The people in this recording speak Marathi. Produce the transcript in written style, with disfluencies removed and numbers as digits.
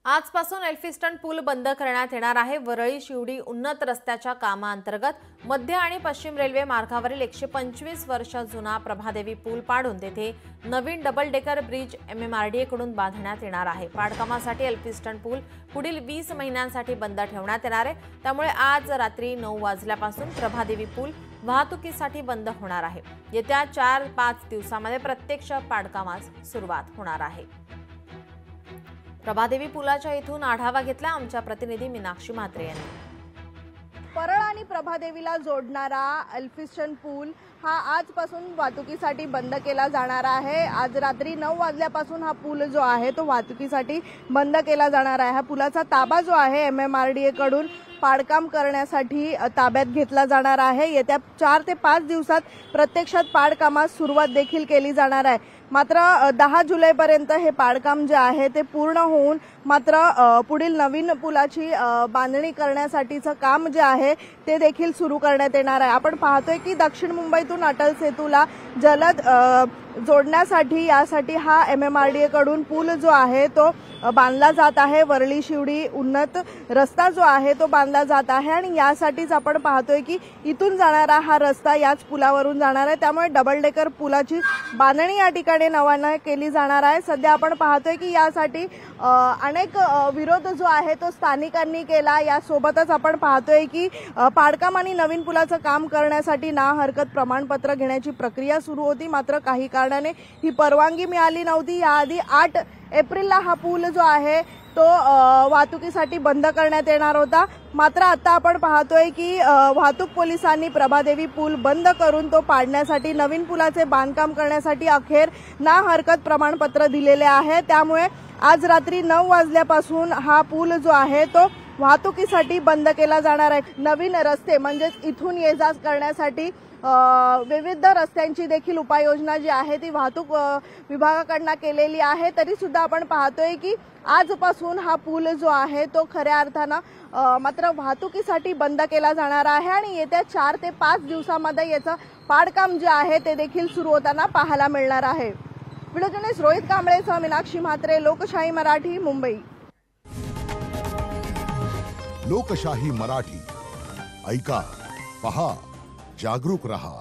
आजपासून एल्फिस्टन पूल बंद करण्यात येणार आहे। वरळी शिवडी उन्नत रस्त्याच्या कामांतर्गत मध्य आणि पश्चिम रेल्वे मार्गावरील 125 वर्ष जुना प्रभादेवी पूल पाडून तेथे नवीन डबल डेकर ब्रिज MMRDA कडून बांधण्यात येणार आहे। पाडकामासाठी एल्फिस्टन पूल पुढील 20 महिन्यांसाठी बंद ठेवण्यात येणार आहे। त्यामुळे आज रात्री 9 वाजल्यापासून प्रभादेवी पूल वाहतुकीसाठी बंद होणार आहे। येत्या 4-5 दिवसांमध्ये प्रत्यक्ष पाडकामास सुरुवात होणार आहे। प्रभादेवी पुलाच्या इथून आढावा घेतला आमच्या प्रतिनिधी मीनाक्षी म्हात्रे यांनी। परळ आणि प्रभादेवीला जोडणारा एल्फिस्टन पूल हा आजपासून वाहतुकीसाठी बंद केला जाणार आहे। आज रात्री 9 वाजल्यापासून हा पूल जो आहे तो वाहतुकीसाठी बंद केला जाणार आहे। हा पुलाचा ताबा जो आहे MMRDA कडून पाडकाम करण्यासाठी ताब्यात घेतला जाणार आहे। येत्या 4 ते 5 दिवसात प्रत्यक्षात पाडकामास सुरुवात देखील केली जाणार आहे। मात्र 10 जुलैपर्यंत हे पाडकाम जे आहे ते पूर्ण होऊन मात्र पुढील नवीन पुलाची बांधणी करण्यासाठीचं काम जे आहे ते देखील सुरू करण्यात येणार आहे। आपण पाहतोय की दक्षिण मुंबईतून अटल सेतूला जलद जोडण्यासाठी यासाठी हा MMRDA कडून पूल जो आहे तो बांधला जात आहे। वरळी शिवडी उन्नत रस्ता जो आहे तो बांधला जात आहे आणि यासाठीच आपण पाहतोय की इथून जाणारा हा रस्ता याच पुलावरून जाणार आहे। त्यामुळे डबल डेकर पुलाची बांधणी या ठिकाणी नव्याने केली जाणार आहे। सध्या आपण पाहतोय की यासाठी अनेक विरोध जो आहे तो स्थानिकांनी केला। यासोबतच आपण पाहतोय की पाडकाम आणि नवीन पुलाचं काम करण्यासाठी ना हरकत प्रमाणपत्र घेण्याची प्रक्रिया सुरू होती। मात्र काही कारणाने ही परवानगी मिळाली नव्हती। याआधी 8 एप्रिलला हा पूल जो आहे तो वाहतुकीसाठी बंद करण्यात येणार होता। मात्र आता आपण पाहतोय की वाहतूक पोलिसांनी प्रभादेवी पूल बंद करून तो पाडण्यासाठी नवीन पुलाचे बांधकाम करण्यासाठी अखेर ना हरकत प्रमाणपत्र दिलेले आहे। त्यामुळे आज रात्री 9 वाजल्यापासून हा पूल जो आहे तो वाहतुकीसाठी बंद केला जाणार आहे। नवीन रस्ते म्हणजे इथून ये जा करण्यासाठी विविध रस्त्यांची देखील उपाययोजना जी आहे ती वाहतूक विभागाकडून केलेली आहे। तरी सुद्धा आपण पाहतोय की आजपासून हा पूल जो आहे तो खऱ्या अर्थानं मात्र वाहतुकीसाठी बंद केला जाणार आहे आणि येत्या 4 ते 5 दिवसांमध्ये याचं पाडकाम जे आहे ते देखील सुरू होताना पाहायला मिळणार आहे। व्हिडिओ जर्नलिस्ट रोहित कांबळेसह मीनाक्षी म्हात्रे, लोकशाही मराठी, मुंबई। लोकशाही मराठी ऐका, पहा, जागरूक रहा।